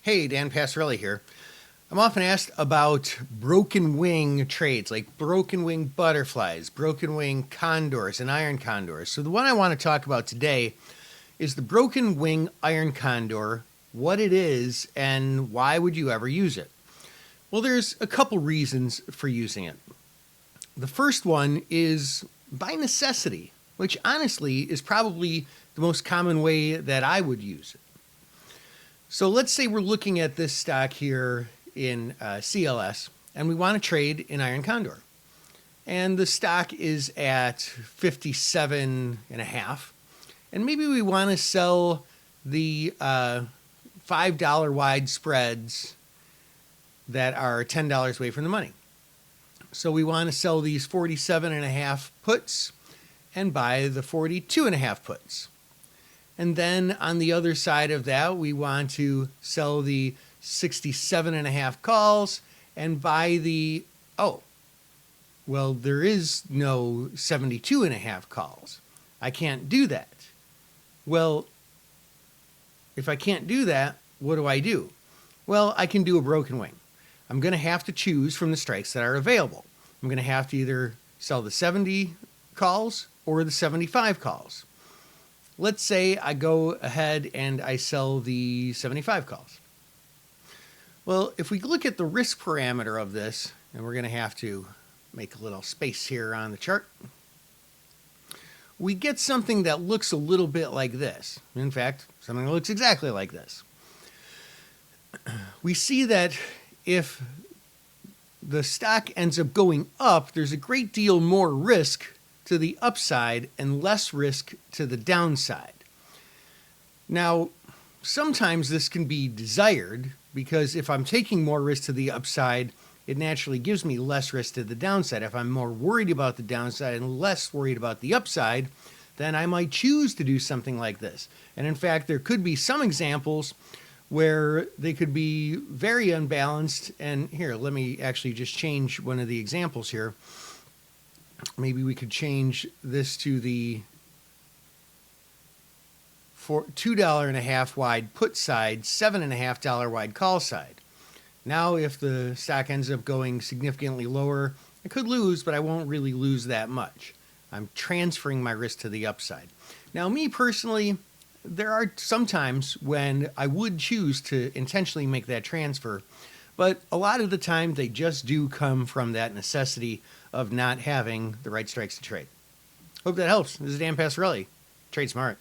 Hey, Dan Passarelli here. I'm often asked about broken wing trades, like broken wing butterflies, broken wing condors, and iron condors. So the one I want to talk about today is the broken wing iron condor, what it is, and why would you ever use it? Well, there's a couple reasons for using it. The first one is by necessity, which honestly is probably the most common way that I would use it. So let's say we're looking at this stock here in CLS and we want to trade in iron condor. And the stock is at 57 and a half. And maybe we want to sell the $5 wide spreads that are $10 away from the money. So we want to sell these 47 and a half puts and buy the 42 and a half puts. And then on the other side of that, we want to sell the 67 and a half calls and buy the, there is no 72 and a half calls. I can't do that. Well, if I can't do that, what do I do? Well, I can do a broken wing. I'm going to have to choose from the strikes that are available. I'm going to have to either sell the 70 calls or the 75 calls. Let's say I go ahead and I sell the 75 calls. Well, if we look at the risk parameter of this, and we're going to have to make a little space here on the chart, we get something that looks a little bit like this. In fact, something that looks exactly like this. We see that if the stock ends up going up, there's a great deal more risk to the upside and less risk to the downside. Now, sometimes this can be desired because if I'm taking more risk to the upside, it naturally gives me less risk to the downside. If I'm more worried about the downside and less worried about the upside, then I might choose to do something like this. And in fact, there could be some examples where they could be very unbalanced. And here, let me actually just change one of the examples here. Maybe we could change this to the $2 and a half wide put side, $7.50 wide call side. Now, if the stock ends up going significantly lower, I could lose, but I won't really lose that much. I'm transferring my risk to the upside. Now, me personally, there are some times when I would choose to intentionally make that transfer, but a lot of the time they just do come from that necessity of not having the right strikes to trade. Hope that helps. This is Dan Passarelli. Trade smart.